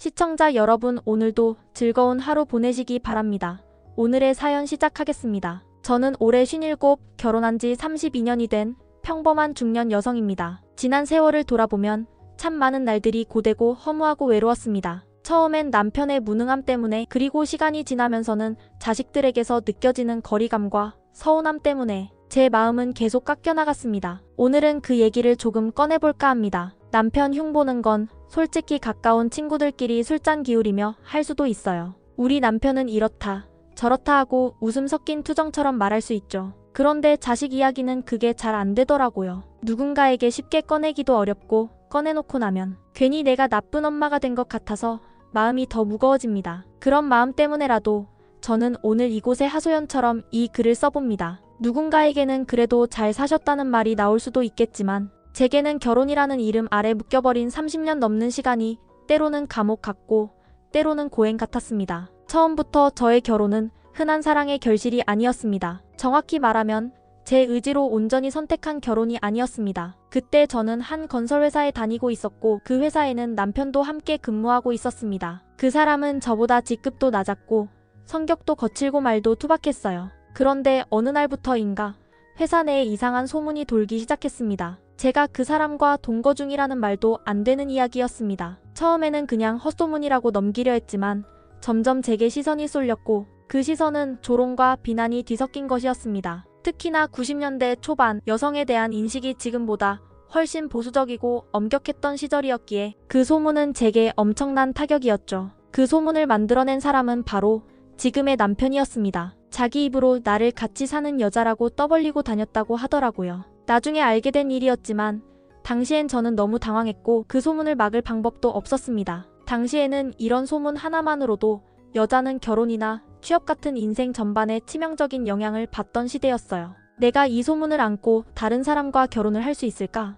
시청자 여러분, 오늘도 즐거운 하루 보내시기 바랍니다. 오늘의 사연 시작하겠습니다. 저는 올해 57, 결혼한 지 32년이 된 평범한 중년 여성입니다. 지난 세월을 돌아보면 참 많은 날들이 고되고 허무하고 외로웠습니다. 처음엔 남편의 무능함 때문에, 그리고 시간이 지나면서는 자식들에게서 느껴지는 거리감과 서운함 때문에 제 마음은 계속 깎여나갔습니다. 오늘은 그 얘기를 조금 꺼내볼까 합니다. 남편 흉보는 건 솔직히 가까운 친구들끼리 술잔 기울이며 할 수도 있어요. 우리 남편은 이렇다 저렇다 하고 웃음 섞인 투정처럼 말할 수 있죠. 그런데 자식 이야기는 그게 잘 안 되더라고요. 누군가에게 쉽게 꺼내기도 어렵고, 꺼내놓고 나면 괜히 내가 나쁜 엄마가 된 것 같아서 마음이 더 무거워집니다. 그런 마음 때문에라도 저는 오늘 이곳에 하소연처럼 이 글을 써봅니다. 누군가에게는 그래도 잘 사셨다는 말이 나올 수도 있겠지만, 제게는 결혼이라는 이름 아래 묶여버린 30년 넘는 시간이 때로는 감옥 같고 때로는 고행 같았습니다. 처음부터 저의 결혼은 흔한 사랑의 결실이 아니었습니다. 정확히 말하면 제 의지로 온전히 선택한 결혼이 아니었습니다. 그때 저는 한 건설회사에 다니고 있었고, 그 회사에는 남편도 함께 근무하고 있었습니다. 그 사람은 저보다 직급도 낮았고 성격도 거칠고 말도 투박했어요. 그런데 어느 날부터인가 회사 내에 이상한 소문이 돌기 시작했습니다. 제가 그 사람과 동거 중이라는 말도 안 되는 이야기였습니다. 처음에는 그냥 헛소문이라고 넘기려 했지만 점점 제게 시선이 쏠렸고, 그 시선은 조롱과 비난이 뒤섞인 것이었습니다. 특히나 90년대 초반 여성에 대한 인식이 지금보다 훨씬 보수적이고 엄격했던 시절이었기에 그 소문은 제게 엄청난 타격이었죠. 그 소문을 만들어낸 사람은 바로 지금의 남편이었습니다. 자기 입으로 나를 같이 사는 여자라고 떠벌리고 다녔다고 하더라고요. 나중에 알게 된 일이었지만 당시엔 저는 너무 당황했고 그 소문을 막을 방법도 없었습니다. 당시에는 이런 소문 하나만으로도 여자는 결혼이나 취업 같은 인생 전반에 치명적인 영향을 받던 시대였어요. 내가 이 소문을 안고 다른 사람과 결혼을 할 수 있을까?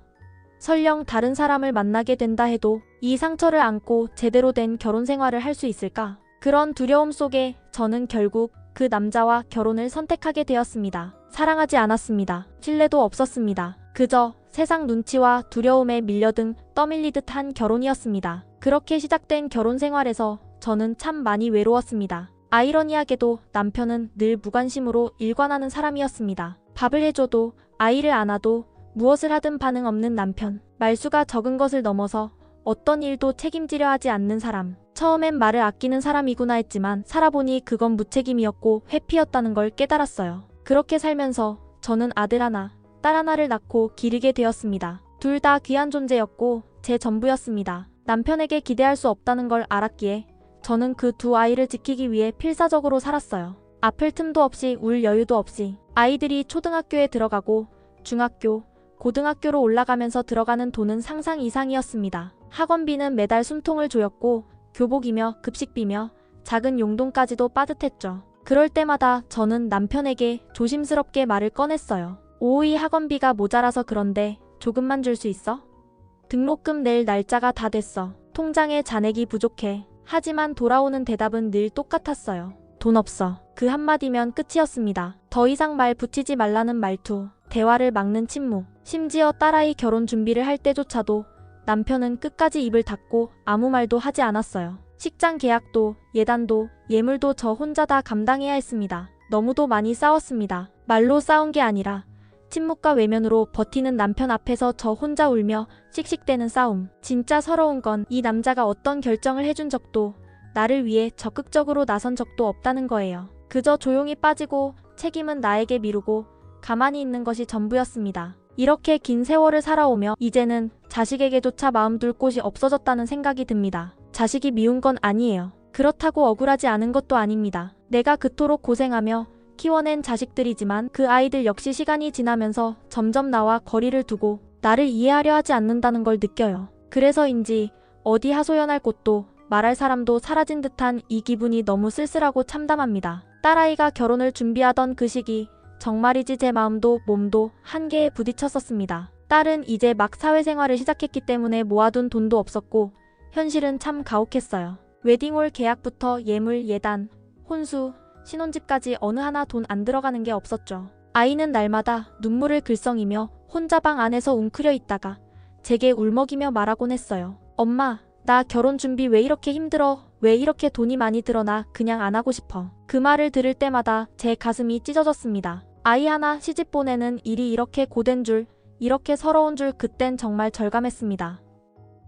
설령 다른 사람을 만나게 된다 해도 이 상처를 안고 제대로 된 결혼 생활을 할 수 있을까? 그런 두려움 속에 저는 결국 그 남자와 결혼을 선택하게 되었습니다. 사랑하지 않았습니다. 신뢰도 없었습니다. 그저 세상 눈치와 두려움에 밀려등 떠밀리듯 한 결혼이었습니다. 그렇게 시작된 결혼 생활에서 저는 참 많이 외로웠습니다. 아이러니하게도 남편은 늘 무관심으로 일관하는 사람이었습니다. 밥을 해줘도, 아이를 안아도, 무엇을 하든 반응 없는 남편. 말수가 적은 것을 넘어서 어떤 일도 책임지려 하지 않는 사람. 처음엔 말을 아끼는 사람이구나 했지만 살아보니 그건 무책임이었고 회피였다는 걸 깨달았어요. 그렇게 살면서 저는 아들 하나, 딸 하나를 낳고 기르게 되었습니다. 둘 다 귀한 존재였고 제 전부였습니다. 남편에게 기대할 수 없다는 걸 알았기에 저는 그 두 아이를 지키기 위해 필사적으로 살았어요. 아플 틈도 없이, 울 여유도 없이. 아이들이 초등학교에 들어가고 중학교, 고등학교로 올라가면서 들어가는 돈은 상상 이상이었습니다. 학원비는 매달 숨통을 조였고 교복이며 급식비며 작은 용돈까지도 빠듯했죠. 그럴 때마다 저는 남편에게 조심스럽게 말을 꺼냈어요. 오이 학원비가 모자라서 그런데 조금만 줄 수 있어? 등록금 낼 날짜가 다 됐어. 통장에 잔액이 부족해. 하지만 돌아오는 대답은 늘 똑같았어요. 돈 없어. 그 한마디면 끝이었습니다. 더 이상 말 붙이지 말라는 말투, 대화를 막는 침묵. 심지어 딸아이 결혼 준비를 할 때조차도 남편은 끝까지 입을 닫고 아무 말도 하지 않았어요. 식장 계약도, 예단도, 예물도 저 혼자 다 감당해야 했습니다. 너무도 많이 싸웠습니다. 말로 싸운 게 아니라 침묵과 외면으로 버티는 남편 앞에서 저 혼자 울며 씩씩대는 싸움. 진짜 서러운 건 이 남자가 어떤 결정을 해준 적도, 나를 위해 적극적으로 나선 적도 없다는 거예요. 그저 조용히 빠지고 책임은 나에게 미루고 가만히 있는 것이 전부였습니다. 이렇게 긴 세월을 살아오며 이제는 자식에게조차 마음 둘 곳이 없어졌다는 생각이 듭니다. 자식이 미운 건 아니에요. 그렇다고 억울하지 않은 것도 아닙니다. 내가 그토록 고생하며 키워낸 자식들이지만 그 아이들 역시 시간이 지나면서 점점 나와 거리를 두고 나를 이해하려 하지 않는다는 걸 느껴요. 그래서인지 어디 하소연할 곳도 말할 사람도 사라진 듯한 이 기분이 너무 쓸쓸하고 참담합니다. 딸아이가 결혼을 준비하던 그 시기, 정말이지 제 마음도 몸도 한계에 부딪혔었습니다. 딸은 이제 막 사회생활을 시작했기 때문에 모아둔 돈도 없었고 현실은 참 가혹했어요. 웨딩홀 계약부터 예물, 예단, 혼수, 신혼집까지 어느 하나 돈 안 들어가는 게 없었죠. 아이는 날마다 눈물을 글썽이며 혼자 방 안에서 웅크려 있다가 제게 울먹이며 말하곤 했어요. 엄마, 나 결혼 준비 왜 이렇게 힘들어? 왜 이렇게 돈이 많이 들어? 나 그냥 안 하고 싶어. 그 말을 들을 때마다 제 가슴이 찢어졌습니다. 아이 하나 시집 보내는 일이 이렇게 고된 줄, 이렇게 서러운 줄 그땐 정말 절감했습니다.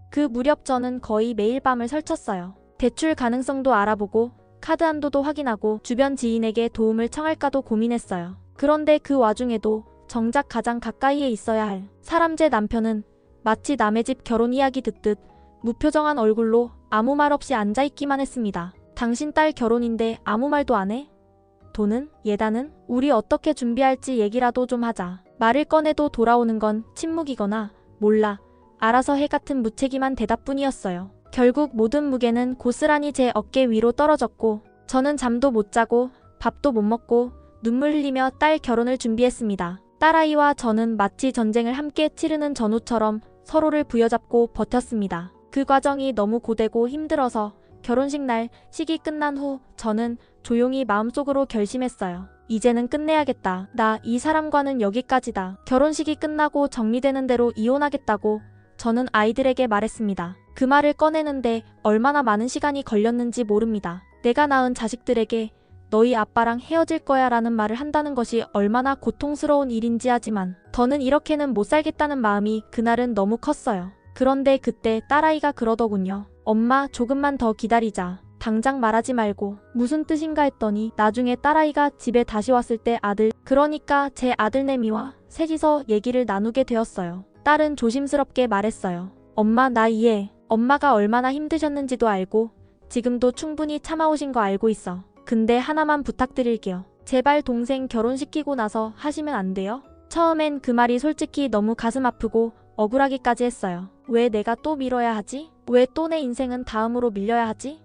그 무렵 저는 거의 매일 밤을 설쳤어요. 대출 가능성도 알아보고 카드 한도도 확인하고 주변 지인에게 도움을 청할까도 고민했어요. 그런데 그 와중에도 정작 가장 가까이에 있어야 할 사람 제 남편은 마치 남의 집 결혼 이야기 듣듯 무표정한 얼굴로 아무 말 없이 앉아있기만 했습니다. 당신 딸 결혼인데 아무 말도 안 해? 돈은? 예단은? 우리 어떻게 준비할지 얘기라도 좀 하자. 말을 꺼내도 돌아오는 건 침묵이거나 몰라, 알아서 해 같은 무책임한 대답뿐이었어요. 결국 모든 무게는 고스란히 제 어깨 위로 떨어졌고 저는 잠도 못 자고 밥도 못 먹고 눈물 흘리며 딸 결혼을 준비했습니다. 딸아이와 저는 마치 전쟁을 함께 치르는 전우처럼 서로를 부여잡고 버텼습니다. 그 과정이 너무 고되고 힘들어서 결혼식 날 식이 끝난 후 저는 조용히 마음속으로 결심했어요. 이제는 끝내야겠다. 나 이 사람과는 여기까지다. 결혼식이 끝나고 정리되는 대로 이혼하겠다고 저는 아이들에게 말했습니다. 그 말을 꺼내는데 얼마나 많은 시간이 걸렸는지 모릅니다. 내가 낳은 자식들에게 너희 아빠랑 헤어질 거야 라는 말을 한다는 것이 얼마나 고통스러운 일인지 하지만 더는 이렇게는 못 살겠다는 마음이 그날은 너무 컸어요. 그런데 그때 딸아이가 그러더군요. 엄마, 조금만 더 기다리자. 당장 말하지 말고. 무슨 뜻인가 했더니 나중에 딸아이가 집에 다시 왔을 때 아들, 그러니까 제 아들내미와 셋이서 얘기를 나누게 되었어요. 딸은 조심스럽게 말했어요. 엄마, 나 이해해. 엄마가 얼마나 힘드셨는지도 알고 지금도 충분히 참아오신 거 알고 있어. 근데 하나만 부탁드릴게요. 제발 동생 결혼시키고 나서 하시면 안 돼요? 처음엔 그 말이 솔직히 너무 가슴 아프고 억울하기까지 했어요. 왜 내가 또 미뤄야 하지? 왜 또 내 인생은 다음으로 밀려야 하지?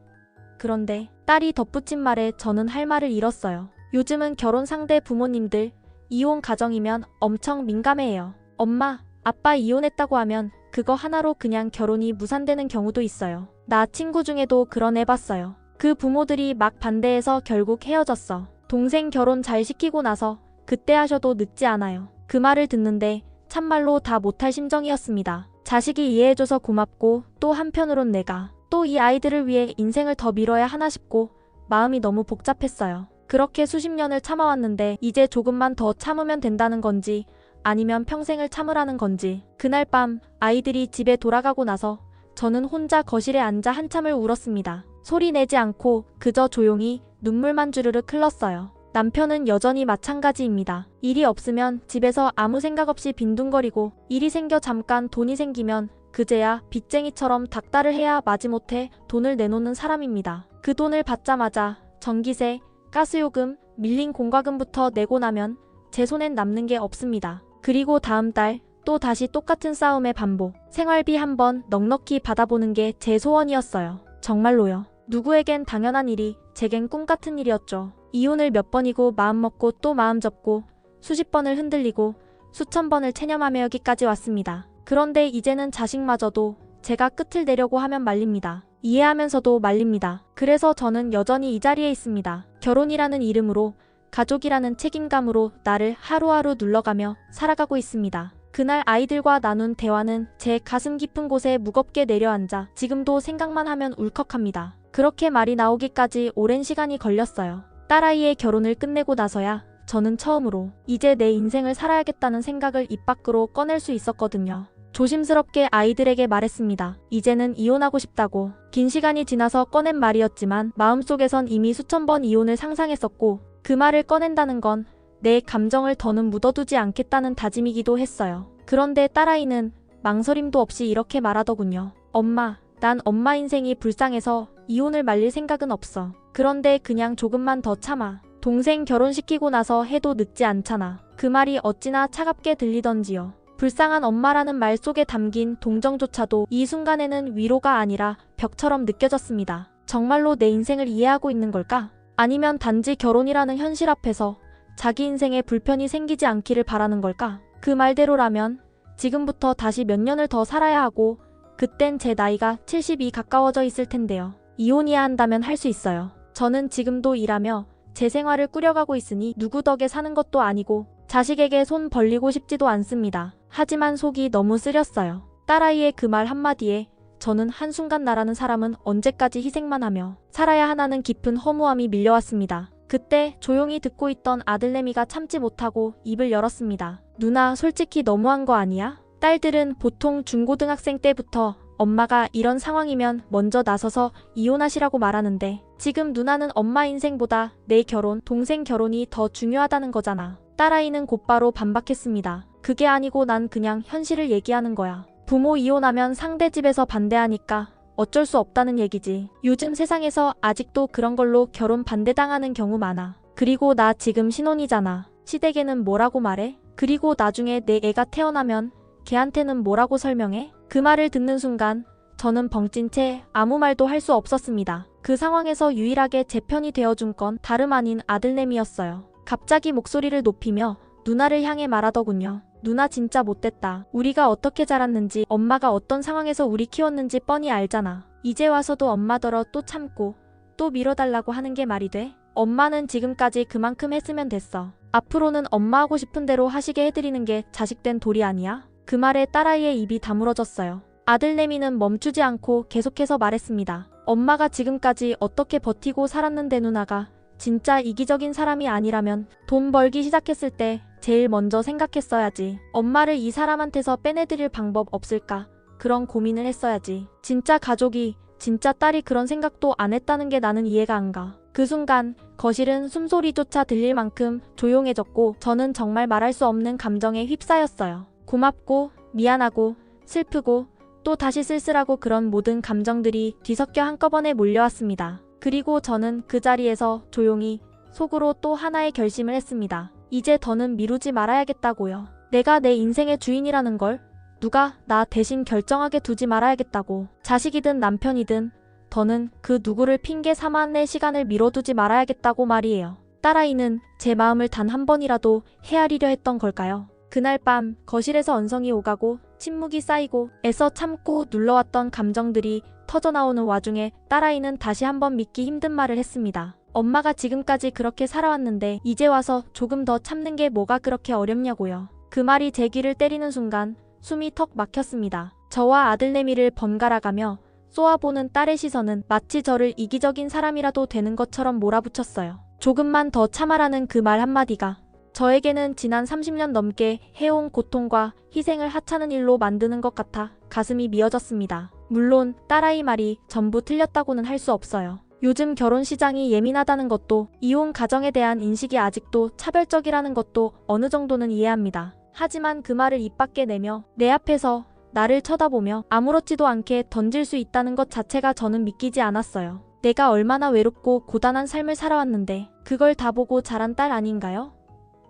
그런데 딸이 덧붙인 말에 저는 할 말을 잃었어요. 요즘은 결혼 상대 부모님들 이혼 가정이면 엄청 민감해해요. 엄마, 아빠 이혼했다고 하면 그거 하나로 그냥 결혼이 무산되는 경우도 있어요. 나 친구 중에도 그런 애 봤어요. 그 부모들이 막 반대해서 결국 헤어졌어. 동생 결혼 잘 시키고 나서 그때 하셔도 늦지 않아요. 그 말을 듣는데 참말로 다 못할 심정이었습니다. 자식이 이해해줘서 고맙고 또 한편으론 내가 또 이 아이들을 위해 인생을 더 밀어야 하나 싶고 마음이 너무 복잡했어요. 그렇게 수십 년을 참아왔는데 이제 조금만 더 참으면 된다는 건지 아니면 평생을 참으라는 건지. 그날 밤 아이들이 집에 돌아가고 나서 저는 혼자 거실에 앉아 한참을 울었습니다. 소리 내지 않고 그저 조용히 눈물만 주르륵 흘렀어요. 남편은 여전히 마찬가지입니다. 일이 없으면 집에서 아무 생각 없이 빈둥거리고 일이 생겨 잠깐 돈이 생기면 그제야 빚쟁이처럼 닥달을 해야 마지못해 돈을 내놓는 사람입니다. 그 돈을 받자마자 전기세, 가스요금, 밀린 공과금부터 내고 나면 제 손엔 남는 게 없습니다. 그리고 다음 달 또 다시 똑같은 싸움의 반복. 생활비 한번 넉넉히 받아보는 게 제 소원이었어요. 정말로요. 누구에겐 당연한 일이 제겐 꿈 같은 일이었죠. 이혼을 몇 번이고 마음먹고 또 마음 접고 수십 번을 흔들리고 수천 번을 체념하며 여기까지 왔습니다. 그런데 이제는 자식마저도 제가 끝을 내려고 하면 말립니다. 이해하면서도 말립니다. 그래서 저는 여전히 이 자리에 있습니다. 결혼이라는 이름으로, 가족이라는 책임감으로 나를 하루하루 눌러가며 살아가고 있습니다. 그날 아이들과 나눈 대화는 제 가슴 깊은 곳에 무겁게 내려앉아 지금도 생각만 하면 울컥합니다. 그렇게 말이 나오기까지 오랜 시간이 걸렸어요. 딸아이의 결혼을 끝내고 나서야 저는 처음으로 이제 내 인생을 살아야겠다는 생각을 입 밖으로 꺼낼 수 있었거든요. 조심스럽게 아이들에게 말했습니다. 이제는 이혼하고 싶다고. 긴 시간이 지나서 꺼낸 말이었지만 마음속에선 이미 수천 번 이혼을 상상했었고 그 말을 꺼낸다는 건 내 감정을 더는 묻어두지 않겠다는 다짐이기도 했어요. 그런데 딸아이는 망설임도 없이 이렇게 말하더군요. 엄마, 난 엄마 인생이 불쌍해서 이혼을 말릴 생각은 없어. 그런데 그냥 조금만 더 참아. 동생 결혼시키고 나서 해도 늦지 않잖아. 그 말이 어찌나 차갑게 들리던지요. 불쌍한 엄마라는 말 속에 담긴 동정조차도 이 순간에는 위로가 아니라 벽처럼 느껴졌습니다. 정말로 내 인생을 이해하고 있는 걸까? 아니면 단지 결혼이라는 현실 앞에서 자기 인생에 불편이 생기지 않기를 바라는 걸까? 그 말대로라면 지금부터 다시 몇 년을 더 살아야 하고 그땐 제 나이가 70이 가까워져 있을 텐데요. 이혼이야 한다면 할 수 있어요. 저는 지금도 일하며 제 생활을 꾸려가고 있으니 누구 덕에 사는 것도 아니고 자식에게 손 벌리고 싶지도 않습니다. 하지만 속이 너무 쓰렸어요. 딸아이의 그 말 한마디에 저는 한순간 나라는 사람은 언제까지 희생만 하며 살아야 하나는 깊은 허무함이 밀려왔습니다. 그때 조용히 듣고 있던 아들내미가 참지 못하고 입을 열었습니다. 누나, 솔직히 너무한 거 아니야? 딸들은 보통 중고등학생 때부터 엄마가 이런 상황이면 먼저 나서서 이혼하시라고 말하는데 지금 누나는 엄마 인생보다 내 결혼, 동생 결혼이 더 중요하다는 거잖아. 딸아이는 곧바로 반박했습니다. 그게 아니고 난 그냥 현실을 얘기하는 거야. 부모 이혼하면 상대 집에서 반대하니까 어쩔 수 없다는 얘기지. 요즘 세상에서 아직도 그런 걸로 결혼 반대당하는 경우 많아. 그리고 나 지금 신혼이잖아. 시댁에는 뭐라고 말해? 그리고 나중에 내 애가 태어나면 걔한테는 뭐라고 설명해? 그 말을 듣는 순간 저는 벙찐 채 아무 말도 할 수 없었습니다. 그 상황에서 유일하게 제 편이 되어준 건 다름 아닌 아들내미였어요. 갑자기 목소리를 높이며 누나를 향해 말하더군요. 누나 진짜 못됐다. 우리가 어떻게 자랐는지, 엄마가 어떤 상황에서 우리 키웠는지 뻔히 알잖아. 이제 와서도 엄마더러 또 참고 또 밀어달라고 하는 게 말이 돼? 엄마는 지금까지 그만큼 했으면 됐어. 앞으로는 엄마 하고 싶은 대로 하시게 해드리는 게 자식된 도리 아니야? 그 말에 딸아이의 입이 다물어졌어요. 아들내미는 멈추지 않고 계속해서 말했습니다. 엄마가 지금까지 어떻게 버티고 살았는데 누나가 진짜 이기적인 사람이 아니라면 돈 벌기 시작했을 때 제일 먼저 생각했어야지. 엄마를 이 사람한테서 빼내드릴 방법 없을까? 그런 고민을 했어야지. 진짜 가족이, 진짜 딸이 그런 생각도 안 했다는 게 나는 이해가 안 가. 그 순간 거실은 숨소리조차 들릴 만큼 조용해졌고 저는 정말 말할 수 없는 감정에 휩싸였어요. 고맙고 미안하고 슬프고 또 다시 쓸쓸하고 그런 모든 감정들이 뒤섞여 한꺼번에 몰려왔습니다. 그리고 저는 그 자리에서 조용히 속으로 또 하나의 결심을 했습니다. 이제 더는 미루지 말아야겠다고요. 내가 내 인생의 주인이라는 걸 누가 나 대신 결정하게 두지 말아야겠다고. 자식이든 남편이든 더는 그 누구를 핑계 삼아 내 시간을 미뤄두지 말아야겠다고 말이에요. 딸아이는 제 마음을 단 한 번이라도 헤아리려 했던 걸까요? 그날 밤 거실에서 언성이 오가고 침묵이 쌓이고 애써 참고 눌러왔던 감정들이 터져나오는 와중에 딸아이는 다시 한번 믿기 힘든 말을 했습니다. 엄마가 지금까지 그렇게 살아왔는데 이제 와서 조금 더 참는 게 뭐가 그렇게 어렵냐고요. 그 말이 제 귀를 때리는 순간 숨이 턱 막혔습니다. 저와 아들내미를 번갈아가며 쏘아보는 딸의 시선은 마치 저를 이기적인 사람이라도 되는 것처럼 몰아붙였어요. 조금만 더 참아라는 그 말 한마디가 저에게는 지난 30년 넘게 해온 고통과 희생을 하찮은 일로 만드는 것 같아 가슴이 미어졌습니다. 물론 딸아이 말이 전부 틀렸다고는 할 수 없어요. 요즘 결혼 시장이 예민하다는 것도 이혼 가정에 대한 인식이 아직도 차별적이라는 것도 어느 정도는 이해합니다. 하지만 그 말을 입 밖에 내며 내 앞에서 나를 쳐다보며 아무렇지도 않게 던질 수 있다는 것 자체가 저는 믿기지 않았어요. 내가 얼마나 외롭고 고단한 삶을 살아왔는데 그걸 다 보고 자란 딸 아닌가요?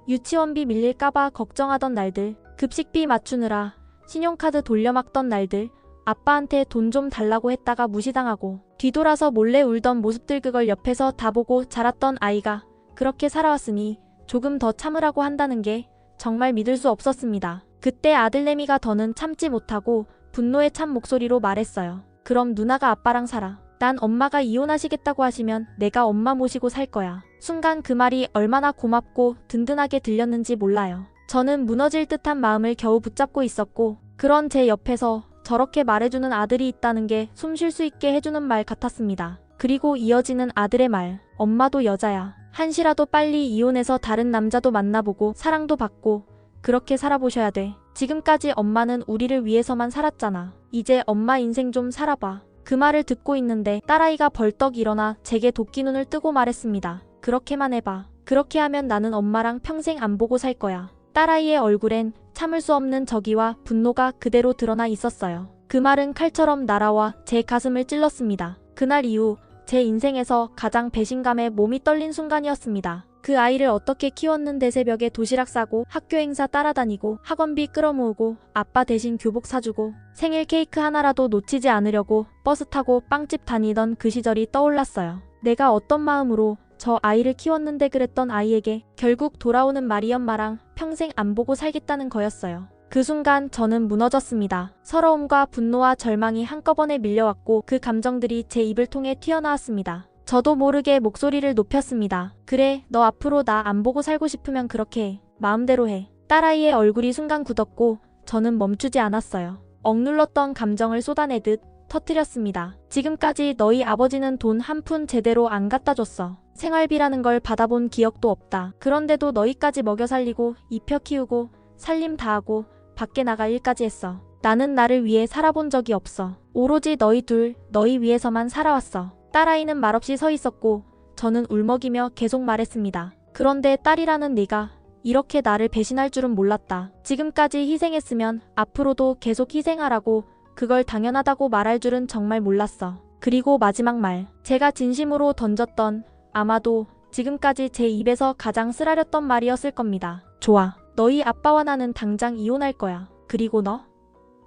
유치원비 밀릴까봐 걱정하던 날들, 급식비 맞추느라 신용카드 돌려막던 날들, 아빠한테 돈 좀 달라고 했다가 무시당하고 뒤돌아서 몰래 울던 모습들 그걸 옆에서 다 보고 자랐던 아이가 그렇게 살아왔으니 조금 더 참으라고 한다는 게 정말 믿을 수 없었습니다. 그때 아들내미가 더는 참지 못하고 분노에 찬 목소리로 말했어요. 그럼 누나가 아빠랑 살아. 난 엄마가 이혼하시겠다고 하시면 내가 엄마 모시고 살 거야. 순간 그 말이 얼마나 고맙고 든든하게 들렸는지 몰라요. 저는 무너질 듯한 마음을 겨우 붙잡고 있었고 그런 제 옆에서 저렇게 말해주는 아들이 있다는 게 숨 쉴 수 있게 해주는 말 같았습니다. 그리고 이어지는 아들의 말. 엄마도 여자야. 한시라도 빨리 이혼해서 다른 남자도 만나보고 사랑도 받고 그렇게 살아보셔야 돼. 지금까지 엄마는 우리를 위해서만 살았잖아. 이제 엄마 인생 좀 살아봐. 그 말을 듣고 있는데 딸아이가 벌떡 일어나 제게 도끼눈을 뜨고 말했습니다. 그렇게만 해봐. 그렇게 하면 나는 엄마랑 평생 안 보고 살 거야. 딸아이의 얼굴엔 참을 수 없는 적이와 분노가 그대로 드러나 있었어요. 그 말은 칼처럼 날아와 제 가슴을 찔렀습니다. 그날 이후 제 인생에서 가장 배신감에 몸이 떨린 순간이었습니다. 그 아이를 어떻게 키웠는데 새벽에 도시락 싸고 학교 행사 따라다니고 학원비 끌어모으고 아빠 대신 교복 사주고 생일 케이크 하나라도 놓치지 않으려고 버스 타고 빵집 다니던 그 시절이 떠올랐어요. 내가 어떤 마음으로 저 아이를 키웠는데 그랬던 아이에게 결국 돌아오는 말이 엄마랑 평생 안 보고 살겠다는 거였어요. 그 순간 저는 무너졌습니다. 서러움과 분노와 절망이 한꺼번에 밀려왔고 그 감정들이 제 입을 통해 튀어나왔습니다. 저도 모르게 목소리를 높였습니다. 그래, 너 앞으로 나 안 보고 살고 싶으면 그렇게 해. 마음대로 해. 딸아이의 얼굴이 순간 굳었고 저는 멈추지 않았어요. 억눌렀던 감정을 쏟아내듯 터뜨렸습니다. 지금까지 너희 아버지는 돈 한 푼 제대로 안 갖다 줬어. 생활비라는 걸 받아본 기억도 없다. 그런데도 너희까지 먹여 살리고 입혀 키우고 살림 다 하고 밖에 나가 일까지 했어. 나는 나를 위해 살아본 적이 없어. 오로지 너희 위해서만 살아왔어. 딸아이는 말없이 서 있었고 저는 울먹이며 계속 말했습니다. 그런데 딸이라는 네가 이렇게 나를 배신할 줄은 몰랐다. 지금까지 희생했으면 앞으로도 계속 희생하라고 그걸 당연하다고 말할 줄은 정말 몰랐어. 그리고 마지막 말. 제가 진심으로 던졌던 아마도 지금까지 제 입에서 가장 쓰라렸던 말이었을 겁니다. 좋아. 너희 아빠와 나는 당장 이혼할 거야. 그리고 너?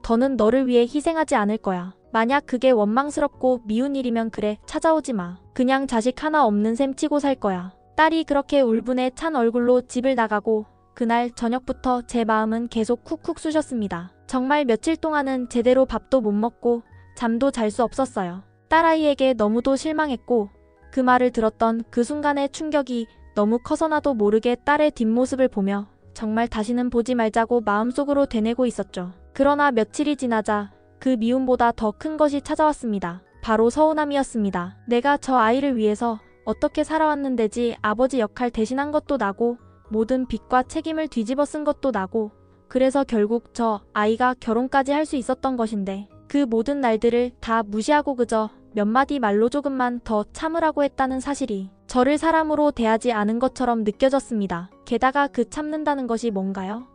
더는 너를 위해 희생하지 않을 거야. 만약 그게 원망스럽고 미운 일이면 그래, 찾아오지 마. 그냥 자식 하나 없는 셈 치고 살 거야. 딸이 그렇게 울분에 찬 얼굴로 집을 나가고 그날 저녁부터 제 마음은 계속 쿡쿡 쑤셨습니다. 정말 며칠 동안은 제대로 밥도 못 먹고 잠도 잘 수 없었어요. 딸아이에게 너무도 실망했고 그 말을 들었던 그 순간의 충격이 너무 커서 나도 모르게 딸의 뒷모습을 보며 정말 다시는 보지 말자고 마음속으로 되뇌고 있었죠. 그러나 며칠이 지나자 그 미움보다 더 큰 것이 찾아왔습니다. 바로 서운함이었습니다. 내가 저 아이를 위해서 어떻게 살아왔는데지 아버지 역할 대신한 것도 나고 모든 빚과 책임을 뒤집어 쓴 것도 나고 그래서 결국 저 아이가 결혼까지 할 수 있었던 것인데 그 모든 날들을 다 무시하고 그저 몇 마디 말로 조금만 더 참으라고 했다는 사실이 저를 사람으로 대하지 않은 것처럼 느껴졌습니다. 게다가 그 참는다는 것이 뭔가요?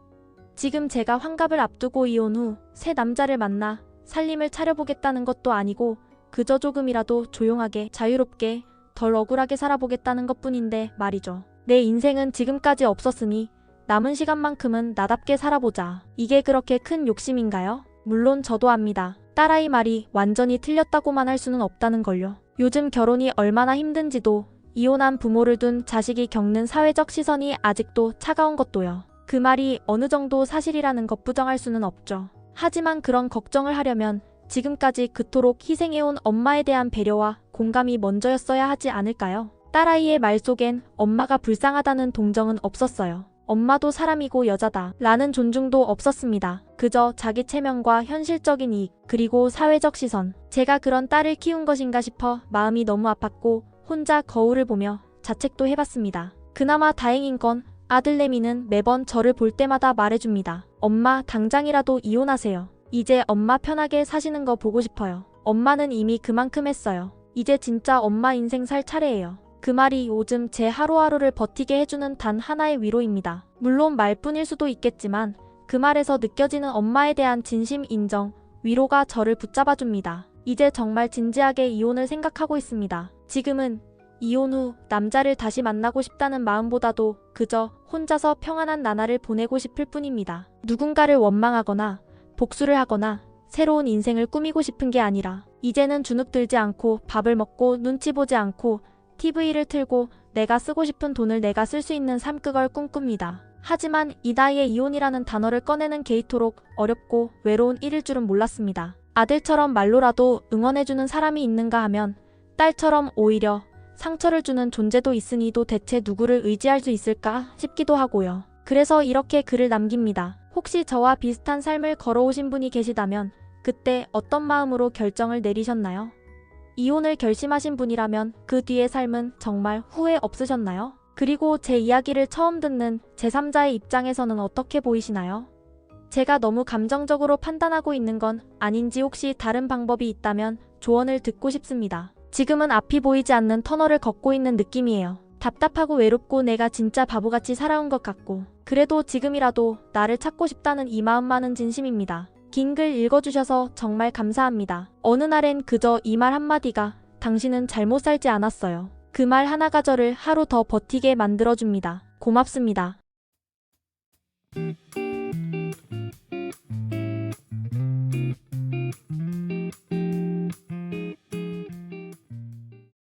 지금 제가 환갑을 앞두고 이혼 후 새 남자를 만나 살림을 차려보겠다는 것도 아니고 그저 조금이라도 조용하게 자유롭게 덜 억울하게 살아보겠다는 것뿐인데 말이죠. 내 인생은 지금까지 없었으니 남은 시간만큼은 나답게 살아보자. 이게 그렇게 큰 욕심인가요? 물론 저도 압니다. 딸아이 말이 완전히 틀렸다고만 할 수는 없다는 걸요. 요즘 결혼이 얼마나 힘든지도 이혼한 부모를 둔 자식이 겪는 사회적 시선이 아직도 차가운 것도요. 그 말이 어느 정도 사실이라는 것 부정할 수는 없죠. 하지만 그런 걱정을 하려면 지금까지 그토록 희생해온 엄마에 대한 배려와 공감이 먼저였어야 하지 않을까요? 딸아이의 말 속엔 엄마가 불쌍하다는 동정은 없었어요. 엄마도 사람이고 여자다 라는 존중도 없었습니다. 그저 자기 체면과 현실적인 이익 그리고 사회적 시선. 제가 그런 딸을 키운 것인가 싶어 마음이 너무 아팠고 혼자 거울을 보며 자책도 해봤습니다. 그나마 다행인 건 아들내미는 매번 저를 볼 때마다 말해줍니다. 엄마 당장이라도 이혼하세요. 이제 엄마 편하게 사시는 거 보고 싶어요. 엄마는 이미 그만큼 했어요. 이제 진짜 엄마 인생 살 차례예요. 그 말이 요즘 제 하루하루를 버티게 해주는 단 하나의 위로입니다. 물론 말뿐일 수도 있겠지만 그 말에서 느껴지는 엄마에 대한 진심 인정, 위로가 저를 붙잡아줍니다. 이제 정말 진지하게 이혼을 생각하고 있습니다. 지금은 이혼 후 남자를 다시 만나고 싶다는 마음보다도 그저 혼자서 평안한 나날을 보내고 싶을 뿐입니다. 누군가를 원망하거나 복수를 하거나 새로운 인생을 꾸미고 싶은 게 아니라 이제는 주눅 들지 않고 밥을 먹고 눈치 보지 않고 TV를 틀고 내가 쓰고 싶은 돈을 내가 쓸 수 있는 삶 그걸 꿈꿉니다. 하지만 이 나이에 이혼이라는 단어를 꺼내는 게 이토록 어렵고 외로운 일일 줄은 몰랐습니다. 아들처럼 말로라도 응원해주는 사람이 있는가 하면 딸처럼 오히려 상처를 주는 존재도 있으니도 대체 누구를 의지할 수 있을까 싶기도 하고요. 그래서 이렇게 글을 남깁니다. 혹시 저와 비슷한 삶을 걸어오신 분이 계시다면 그때 어떤 마음으로 결정을 내리셨나요? 이혼을 결심하신 분이라면 그 뒤의 삶은 정말 후회 없으셨나요? 그리고 제 이야기를 처음 듣는 제3자의 입장에서는 어떻게 보이시나요? 제가 너무 감정적으로 판단하고 있는 건 아닌지 혹시 다른 방법이 있다면 조언을 듣고 싶습니다. 지금은 앞이 보이지 않는 터널을 걷고 있는 느낌이에요. 답답하고 외롭고 내가 진짜 바보같이 살아온 것 같고 그래도 지금이라도 나를 찾고 싶다는 이 마음만은 진심입니다. 긴 글 읽어주셔서 정말 감사합니다. 어느 날엔 그저 이 말 한마디가 당신은 잘못 살지 않았어요. 그 말 하나가 저를 하루 더 버티게 만들어줍니다. 고맙습니다.